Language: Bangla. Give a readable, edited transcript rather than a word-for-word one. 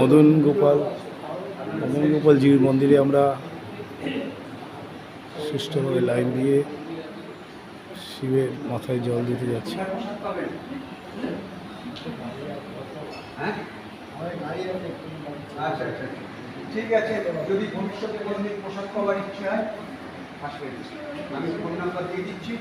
মদন গোপালজির মন্দিরে আমরা সুষ্ঠুভাবে লাইন দিয়ে শিবের মাথায় জল দিতে যাচ্ছি। আচ্ছা আচ্ছা ঠিক আছে, যদি ভবিষ্যতে কোনোদিন প্রসাদ পাওয়ার ইচ্ছে হয় আসবেন, আমি ফোন নাম্বার দিয়ে দিচ্ছি।